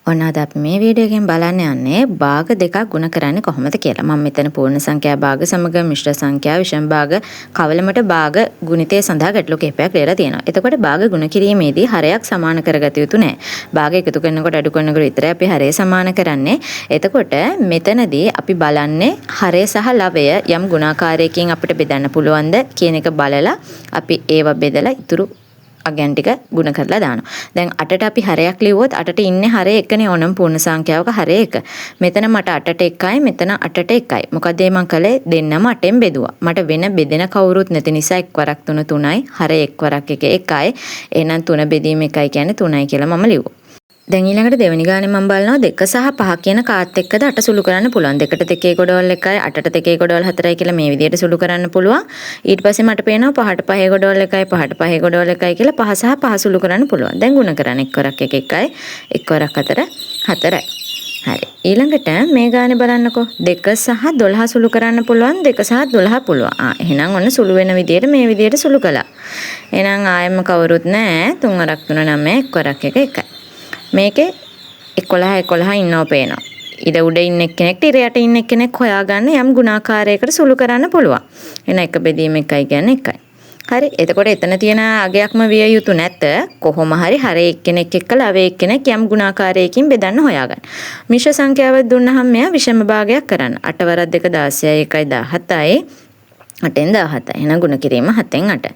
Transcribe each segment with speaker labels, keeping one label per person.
Speaker 1: ඔන්න අද අපි මේ වීඩියෝ එකෙන් බලන්න යන්නේ භාග දෙකක් ගුණ කරන්නේ කොහොමද කියලා. මම මෙතන පූර්ණ සංඛ්‍යා භාග සමග මිශ්‍ර සංඛ්‍යා විෂම භාග කවලමට භාග ගුණිතය සඳහා ගැටලු කිහිපයක් ලියලා තියෙනවා. එතකොට භාග ගුණ කිරීමේදී හරයක් සමාන කරගත යුතු නැහැ. භාග එකතු කරනකොට අඩු කරනකොට විතරයි අපි හරය සමාන කරන්නේ. එතකොට මෙතනදී අපි බලන්නේ හරය සහ ලවය යම් ගුණාකාරයකින් අපිට බෙදන්න පුළුවන්ද කියන එක බලලා අපි ඒව බෙදලා ඉතුරු අගයන් ටික ගුණ කරලා දානවා. දැන් 8ට අපි හරයක් ලිව්වොත් 8ට ඉන්නේ හරය එකනේ ඕනම පූර්ණ සංඛ්‍යාවක හරය එක. මෙතන මට 8ට 1යි මෙතන 8ට 1යි. මොකද මම කළේ දෙන්නම 8ෙන් බෙදුවා. මට වෙන බෙදෙන කවුරුත් නැති නිසා එක් වරක් 3 3යි හරය එක් වරක් 1 1යි. එහෙනම් 3 බෙදීම 1යි කියන්නේ 3යි කියලා මම ලිව්වා. දැන් ඊළඟට දෙවෙනි ගානේ මම බලනවා 2 සහ 5 කියන කාත් එක්කද 8 සුළු කරන්න පුළුවන්. 2ට 2 ගොඩවල් 1යි 8ට 2 ගොඩවල් 4යි කියලා මේ විදිහට සුළු කරන්න පුළුවන්. ඊට පස්සේ මට පේනවා 5ට 5 ගොඩවල් 1යි 5ට 5 ගොඩවල් 1යි කියලා 5 සහ 5 සුළු කරන්න පුළුවන්. දැන් ගුණ කරන්න 1 වරක් 1 1යි 1 වරක් 4 4යි. හරි. ඊළඟට මේ ගානේ බලන්නකෝ 2 සහ 12 සුළු කරන්න පුළුවන් 2 සහ 12 පුළුවන්. එහෙනම් ඔන්න සුළු වෙන විදිහට මේ විදිහට සුළු කළා. එහෙනම් ආයෙම කවුරුත් නැහැ 3 වරක් 3 9 1 වරක් 1 1යි. මේකේ 11 ඉන්නව පේනවා. ඉර උඩ ඉන්න එක්කෙනෙක්ට ඉර යට ඉන්න එක්කෙනෙක් හොයාගන්න යම් ගුණාකාරයකට සුළු කරන්න පුළුවන්. එන එක බෙදීම 1යි කියන්නේ 1යි. හරි. එතකොට එතන තියෙන අගයක්ම විය යුතු නැත. කොහොම හරි හරය එක්කෙනෙක් එක්ක ලව එක්කෙනෙක් යම් ගුණාකාරයකින් බෙදන්න හොයාගන්න. මිශ්‍ර සංඛ්‍යාවක් දුන්නාම මෙයා විෂම භාගයක් කරන්න. 8 වරක් 2 16යි 1යි 17යි 8ෙන් 17. එහෙනම් ගුණ කිරීම 7ෙන් 8.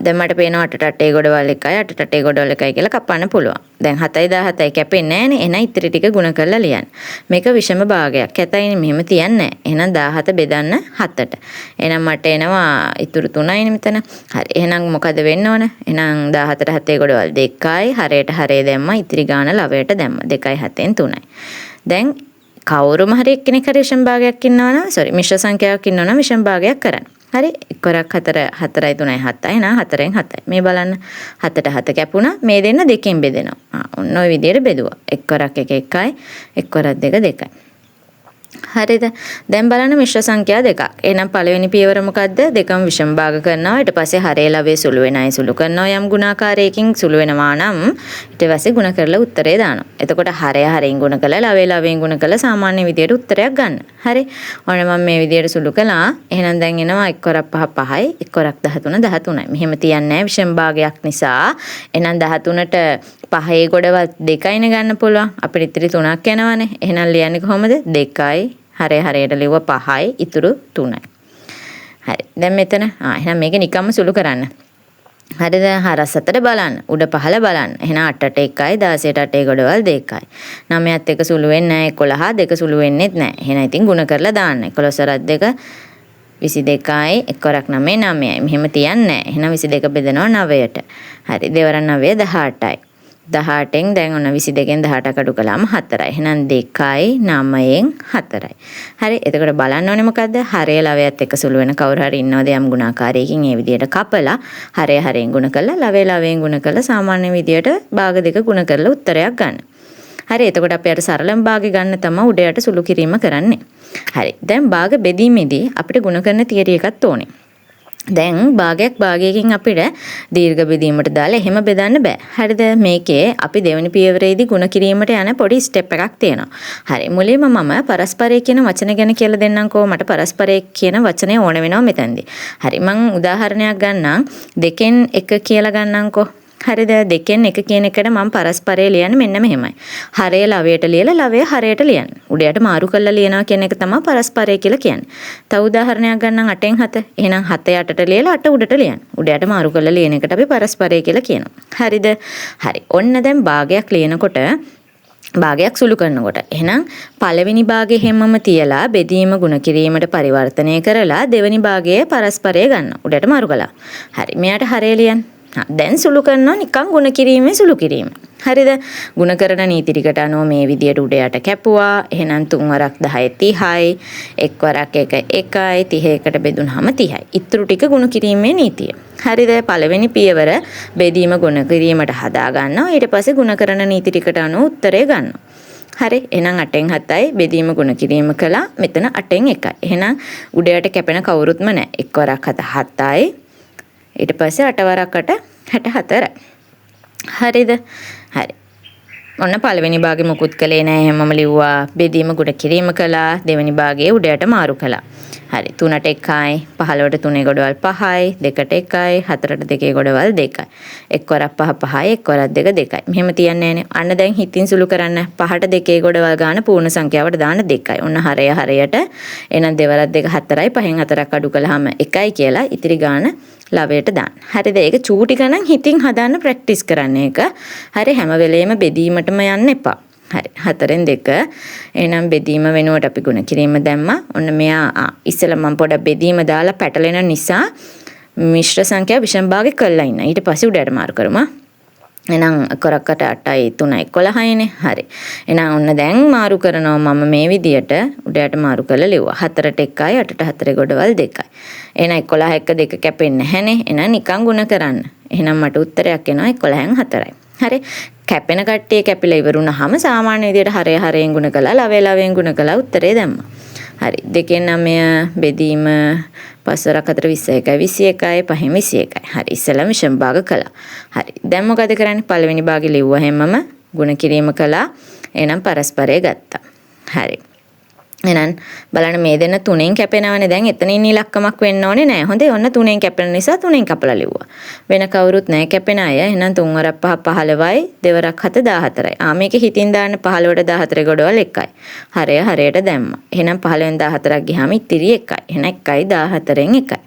Speaker 1: දැන් මට පේනවා 8ට 8 ගොඩවල් 1යි 8ට 8 ගොඩවල් 1යි කියලා කපන්න පුළුවන්. දැන් 7යි 17යි කැපෙන්නේ නැහනේ. එහෙනම් ඉතිරි ටික ගුණ කරලා ලියන්න. මේක විෂම භාගයක්. කැතයිනේ මෙහෙම තියන්නේ නැහැ. එහෙනම් 17 බෙදන්න 7ට. එහෙනම් මට එනවා ඉතුරු 3යිනේ මෙතන. හරි. එහෙනම් මොකද වෙන්න ඕන? එහෙනම් 17ට 7 ගොඩවල් 2යි. හරයට හරය දැම්මා. ඉතිරි ගාන ලවයට දැම්මා. 2යි 7ෙන් 3යි. දැන් කවුරුම හරි එක්කෙනෙක් හරි විෂම භාගයක් ඉන්නවනම් මිශ්‍ර සංඛ්‍යාවක් ඉන්නවනම් විෂම භාගයක් කරන්න. හරි 1 වරක් 4 4යි 3යි 7යි නා 4ෙන් 7යි. මේ බලන්න 7ට 7 කැපුණා. මේ දෙන්න දෙකෙන් බෙදෙනවා. ඔන්න ඔය විදිහට බෙදුවා. 1 වරක් 1 1යි 1 වරක් 2 2යි. හරිද? දැන් බලන්න මිශ්‍ර සංඛ්‍යා දෙකක්. එහෙනම් පළවෙනි පියවර මොකද්ද? දෙකම විෂම භාග කරනවා. ඊට පස්සේ හරය ලවයේ සුළු වෙන අය සුළු කරනවා. යම් ගුණාකාරයකින් සුළු වෙනවා නම් ඊට පස්සේ ගුණ කරලා උත්තරේ දානවා. එතකොට හරය හරයෙන් ගුණ කරලා ලවයේ ලවයෙන් ගුණ කරලා සාමාන්‍ය විදියට උත්තරයක් ගන්න. හරි. ඔන්න මම මේ විදියට සුළු කළා. එහෙනම් දැන් එනවා 1 වරක් 5 5යි 1 වරක් 13 13යි. මෙහෙම තියන්නේ නැහැ විෂම භාගයක් නිසා. එහෙනම් 13ට 5 ගොඩවල් 2යිනේ ගන්න පුළුවන්. අපිට ඉතිරි 3ක් යනවනේ. එහෙනම් ලියන්නේ කොහොමද? 2යි හරය හරයට ලිව්ව 5යි ඉතුරු 3යි. හරි. දැන් මෙතන එහෙනම් මේක නිකම්ම සුළු කරන්න. හරිද? හරස් අතට බලන්න. උඩ පහළ බලන්න. එහෙනම් 8ට 1යි 16ට 8 ගොඩවල් 2යි. 9ත් එක සුළු වෙන්නේ නැහැ 11 දෙක සුළු වෙන්නේත් නැහැ. එහෙනම් ඉතින් ගුණ කරලා දාන්න. 11 වරක් 2 22යි 1 වරක් 9 9යි. මෙහෙම තියන්නේ නැහැ. එහෙනම් 22 බෙදනවා 9ට. හරි. 2 වරක් 9 18යි. 18න් දැන් ඔන්න 22න් 18 කඩු කළාම 4යි. එහෙනම් 2යි 9න් 4යි. හරි. එතකොට බලන්න ඕනේ මොකද්ද? හරය ලවයත් එක්ක සුළු වෙන කවුරු හරි ඉන්නවද යම් ගුණාකාරයකින් ඒ විදිහට කපලා හරය හරයෙන් ගුණ කරලා ලවය ලවයෙන් ගුණ කරලා සාමාන්‍ය විදිහට භාග දෙක ගුණ කරලා උත්තරයක් ගන්න. හරි. එතකොට අපි අර සරලම භාගෙ ගන්න තමයි උඩ යට සුළු කිරීම කරන්නේ. හරි. දැන් භාග බෙදීමේදී අපිට ගුණ කරන තියරි එකක් ඕනේ. දැන් භාගයකින් අපිට දීර්ඝ බෙදීමට දාලා එහෙම බෙදන්න බෑ. හරිද? මේකේ අපි දෙවෙනි පියවරේදී ගුණ කිරීමට යන පොඩි ස්ටෙප් එකක් තියෙනවා. හරි. මුලින්ම මම පරස්පරය කියන වචන ගැන කියලා දෙන්නම්කෝ. මට පරස්පරය කියන වචනේ ඕන වෙනවා මෙතනදී. හරි. මම උදාහරණයක් ගන්නම්. 2න් 1 කියලා ගන්නම්කෝ. හරිද? 2න් 1 කියන එකට මම පරස්පරය ලියන්නේ මෙන්න මෙහෙමයි. හරය ලවයට ලියලා ලවය හරයට ලියන්න. උඩයට මාරු කරලා ලියනවා කියන එක තමයි පරස්පරය කියලා කියන්නේ. තව උදාහරණයක් ගන්නම් 8න් 7. එහෙනම් 7 8ට ලියලා 8 උඩට ලියන්න. උඩයට මාරු කරලා ලියන එකට අපි පරස්පරය කියලා කියනවා. හරිද? හරි. ඔන්න දැන් භාගයක් ලියනකොට භාගයක් සුළු කරනකොට එහෙනම් පළවෙනි භාගයේ හැමම තියලා බෙදීම ගුණ කිරීමට පරිවර්තනය කරලා දෙවෙනි භාගයේ පරස්පරය ගන්න. උඩට මාරු කළා. හරි. මෙයාට හරය ලියන්න. දැන් සුළු කරනවා නිකන් ගුණ කිරීමේ සුළු කිරීම. හරිද? ගුණ කරන නීති ටිකට අනුව මේ විදියට උඩ යට කැපුවා. එහෙනම් 3 වරක් 10 30යි. 1 වරක් 1 1යි 31ට බෙදුනහම 30යි. ඉතුරු ටික ගුණ කිරීමේ නීතිය. හරිද? පළවෙනි පියවර බෙදීම ගුණ කිරීමට හදා ගන්නවා. ඊට පස්සේ ගුණ කරන නීති ටිකට අනුව උත්තරය ගන්නවා. හරි. එහෙනම් 8න් 7යි බෙදීම ගුණ කිරීම කළා. මෙතන 8න් 1යි. එහෙනම් උඩ යට කැපෙන කවුරුත්ම නැහැ. 1 වරක් 7 7යි. ඊට පස්සේ 8 වරක් 8 64යි. හරිද? හරි. ඔන්න පළවෙනි භාගෙ මුකුත් කළේ නැහැ. හැමම ලිව්වා. බෙදීම ගුණ කිරීම කළා. දෙවෙනි භාගයේ උඩයට මාරු කළා. හරි 3ට 1යි 15ට 3 ගොඩවල් 5යි 2ට 1යි 4ට 2 ගොඩවල් 2යි. එක්වරක් 5 5යි එක්වරක් 2 2යි. මෙහෙම තියන්නේ නැහනේ. අන්න දැන් හිතින් සුළු කරන්න 5ට 2 ගොඩවල් ගන්න පූර්ණ සංඛ්‍යාවට දාන්න 2යි. ඔන්න හරය හරයට එහෙනම් දෙවරක් 2 4යි 5න් 4ක් අඩු කළාම 1යි කියලා ඉතිරි ගාන ලවයට දාන්න. හරිද? ඒක චූටි ගණන් හිතින් හදාන්න ප්‍රැක්ටිස් කරන්න එක. හරි හැම වෙලේම බෙදීමටම යන්න එපා. හරි 4න් 2 එහෙනම් බෙදීම වෙනුවට අපි ගුණ කිරීම දැම්මා. ඔන්න මෙයා ඉස්සෙල්ලා මම පොඩක් බෙදීම දාලා පැටලෙන නිසා මිශ්‍ර සංඛ්‍යා විෂම භාගය කළා ඉන්න. ඊට පස්සේ උඩට මාරු කරමු. එහෙනම් කොරක්කට 8යි 3යි 11යිනේ. හරි. එහෙනම් ඔන්න දැන් මාරු කරනවා මම මේ විදියට උඩට මාරු කරලා ලිව්වා. 4ට 1යි 8ට 4 ගොඩවල් 2යි. එහෙනම් 11 1 2 කැපෙන්නේ නැහනේ. එහෙනම් නිකන් ගුණ කරන්න. එහෙනම් මට උත්තරයක් එනවා 11න් 4යි. හරි. කැපෙන කට්ටිය කැපිලා ඉවරුනහම සාමාන්‍ය විදියට හරය හරයෙන් ගුණ කළා ලවයෙන් ගුණ කළා උත්තරේ දැම්මා. හරි 2න් 9 බෙදීම 5 4 21යි 21යි 5න් 21යි. හරි ඉස්සෙල්ලා විෂම භාග කළා. හරි දැන් මොකද කරන්නේ? පළවෙනි භාගෙ ලිව්වා හැමම ගුණ කිරීම කළා. එහෙනම් පරස්පරය ගත්තා. හරි. එහෙනම් බලන්න මේ දෙන්න 3න් කැපෙනවනේ. දැන් එතනින් ඉලක්කමක් වෙන්න ඕනේ නෑ. හොඳේ ඔන්න 3න් කැපෙන නිසා 3න් කපලා ලිව්වා. වෙන කවුරුත් නෑ කැපෙන අය. එහෙනම් 3 වරක් 5 15යි දෙවරක් 7 14යි. මේකේ හිතින් දාන්න 15ට 14 ගොඩවල් 1යි. හරය හරයට දැම්මා. එහෙනම් 15න් 14ක් ගියාම ඉතිරි 1යි. එහෙනම් 1යි 14න් 1යි.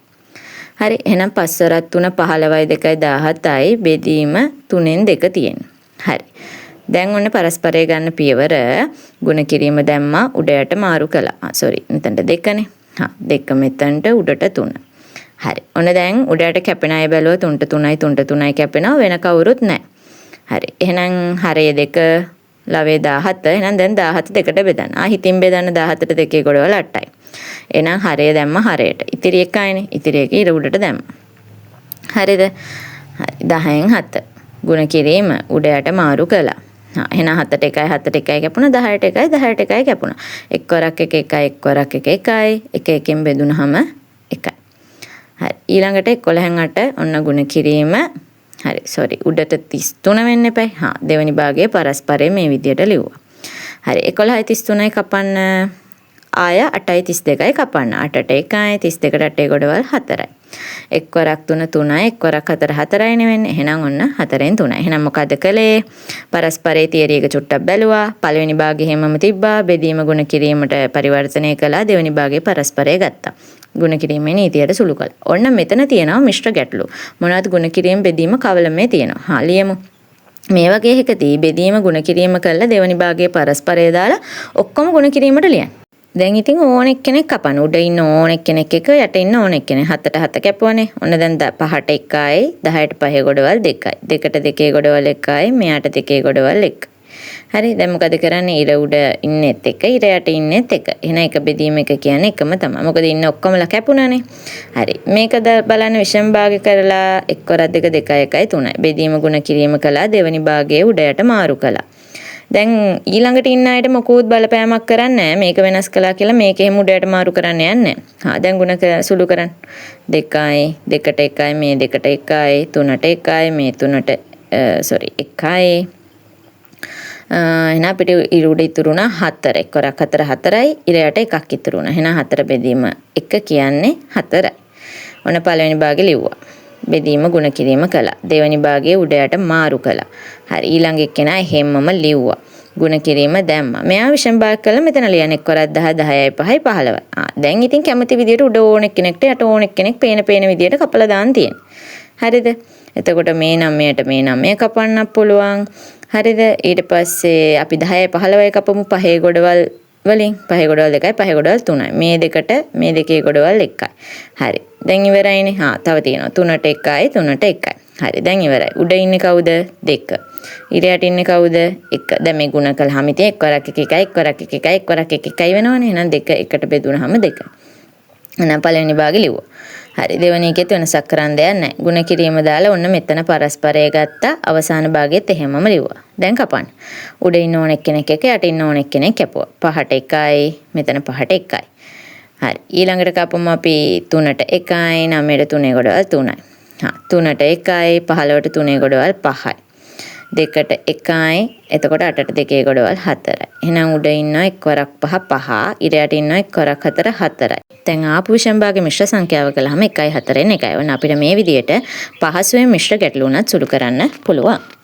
Speaker 1: හරි එහෙනම් 5 වරක් 3 15යි 2යි 17යි බෙදීම 3න් 2 තියෙනවා. හරි. දැන් ඔන්න පරස්පරය ගන්න පියවර ගුණ කිරීම දැම්මා උඩයට මාරු කළා. මෙතනට 2නේ. 2 මෙතනට උඩට 3. හරි. ඔන්න දැන් උඩයට කැපෙන අය බැලුවා 3ට 3යි 3ට 3යි කැපෙනවා වෙන කවුරුත් නැහැ. හරි. එහෙනම් හරය 2 ලවේ 17. එහෙනම් දැන් 17 දෙකට බෙදන්න. හිතින් බෙදන්න 17ට 2 ගොඩවල් 8යි. එහෙනම් හරය දැම්ම හරයට. ඉතිරි 1යිනේ. ඉතිරි 1 ඊට උඩට දැම්මා. හරිද? හරි 10න් 7. ගුණ කිරීම උඩයට මාරු කළා. එහෙනම් 7ට 1යි 7ට 1යි කැපුණා 10ට 1යි 10ට 1යි කැපුණා. එක්වරක් 1 1යි එක්වරක් 1 1යි 1 1න් බෙදුනහම 1යි. හරි ඊළඟට 11න් 8 ඔන්න ගුණ කිරීම හරි උඩට 33 වෙන්න එපයි. දෙවෙනි භාගයේ පරස්පරය මේ විදියට ලිව්වා. හරි 11යි 33යි කපන්න ආය 8යි 32යි කපන්න. 8ට 1යි 32ට 8 ගොඩවල් 4යි. එක්වරක් 3 3යි එක්වරක් 4 4යිනේ වෙන්නේ. එහෙනම් ඔන්න 4න් 3යි. එහෙනම් මොකද කළේ? පරස්පරයේ තියරි එක චුට්ටක් බැලුවා. පළවෙනි භාගයේ හැමම තිබ්බා. බෙදීම ගුණ කිරීමට පරිවර්තනය කළා. දෙවෙනි භාගයේ පරස්පරය ගත්තා. ගුණ කිරීමේ නීතියට සුළු කළා. ඔන්න මෙතන තියෙනවා මිශ්‍ර ගැටලු. මොනවද ගුණ කිරීම බෙදීම කවලමේ තියෙනවා. ලියමු. මේ වගේ එකදී බෙදීම ගුණ කිරීම කළා දෙවෙනි භාගයේ පරස්පරය දාලා ඔක්කොම ගුණ කිරීමට ලියන්න. දැන් ඉතින් ඕන එක්කෙනෙක් කපන උඩ ඉන්න ඕන එක්කෙනෙක් එක යට ඉන්න ඕන එක්කෙනෙක් 7ට 7 කැපුවානේ. ඔන්න දැන් 5ට 1යි 10ට 5 ගොඩවල් 2යි. 2ට 2 ගොඩවල් 1යි මෙයාට 2 ගොඩවල් 1යි. හරි දැන් මොකද කරන්නේ? ඉර උඩ ඉන්නෙත් එක ඉර යට ඉන්නෙත් එක. එහෙනම් එක බෙදීම එක කියන්නේ එකම තමයි. මොකද ඉන්න ඔක්කොමලා කැපුණානේ. හරි මේක බලන්න විෂම භාග කරලා එක්වරක් 2 2යි 1යි 3යි. බෙදීම ගුණ කිරීම කළා දෙවෙනි භාගයේ උඩයට මාරු කළා. දැන් ඊළඟට ඉන්න අයට මොකුත් බලපෑමක් කරන්නේ නැහැ. මේක වෙනස් කළා කියලා මේක එහෙම උඩයට මාරු කරන්න යන්නේ නැහැ. දැන් ගුණ සුළු කරන්න. 2යි 2ට 1යි මේ 2ට 1යි 3ට 1යි මේ 3ට 1යි. එහෙනම් අපිට ඉර උඩ ඉතුරු වුණා 4. එක්වරක් 4 4යි ඉර යට එකක් ඉතුරු වුණා. එහෙනම් 4 බෙදීම 1 කියන්නේ 4යි. ඔන්න පළවෙනි භාගෙ ලිව්වා. බෙදීම ගුණ කිරීම කළා. දෙවෙනි භාගයේ උඩයට මාරු කළා. හරි ඊළඟ එක්කෙනා හැමම ලිව්වා. ගුණ කිරීම දැම්මා. මෙයා විෂම භාග කළා මෙතන ලියන්න එක්වරක් 10 10යි 5යි 15යි. දැන් ඉතින් කැමති විදියට උඩ ඕන එක්කෙනෙක්ට යට ඕන එක්කෙනෙක් පේන විදියට කපලා දාන්න තියෙනවා. හරිද? එතකොට මේ 9ට මේ 9 කපන්න පුළුවන්. හරිද? ඊට පස්සේ අපි 10යි 15යි කපමු 5 ගොඩවල් වලින් 5 ගොඩවල් 2යි 5 ගොඩවල් 3යි. මේ දෙකට මේ දෙකේ ගොඩවල් 1යි. හරි. දැන් ඉවරයිනේ. තව තියෙනවා 3ට 1යි 3ට 1යි. හරි දැන් ඉවරයි. උඩ ඉන්නේ කවුද? 2. ඉර යට ඉන්නේ කවුද? 1. දැන් මේ ගුණ කළාම ඉතින් එක්වරක් 1 1යි එක්වරක් 1 1යි එක්වරක් 1 1යි වෙනවනේ. එහෙනම් 2 1ට බෙදුනහම 2. එහෙනම් පළවෙනි භාගෙ ලිව්වා. හරි දෙවෙනි එකෙත් වෙනසක් කරන්න දෙයක් නැහැ. ගුණ කිරීම දාලා ඔන්න මෙතන පරස්පරය ගත්තා. අවසාන භාගෙත් එහෙමම ලිව්වා. දැන් කපන්න. උඩ ඉන්න ඕන එක්කෙනෙක් එක යට ඉන්න ඕන එක්කෙනෙක් කැපුවා. 5ට 1යි මෙතන 5ට 1යි. හරි ඊළඟට කපමු අපි 3ට 1යි 9ට 3 ගොඩවල් 3යි. 3ට 1යි 15ට 3 ගොඩවල් 5යි. 2ට 1යි. එතකොට 8ට 2 ගොඩවල් 4යි. එහෙනම් උඩ ඉන්නවා 1 වරක් 5 5. ඉරයට ඉන්නවා 1 වරක් 4 4යි. දැන් ආපු විෂම භාග මිශ්‍ර සංඛ්‍යාව කළාම 1යි 4න් 1යි. ඔන්න අපිට මේ විදිහට පහසුවෙන් මිශ්‍ර ගැටලු උනත් සුළු කරන්න පුළුවන්.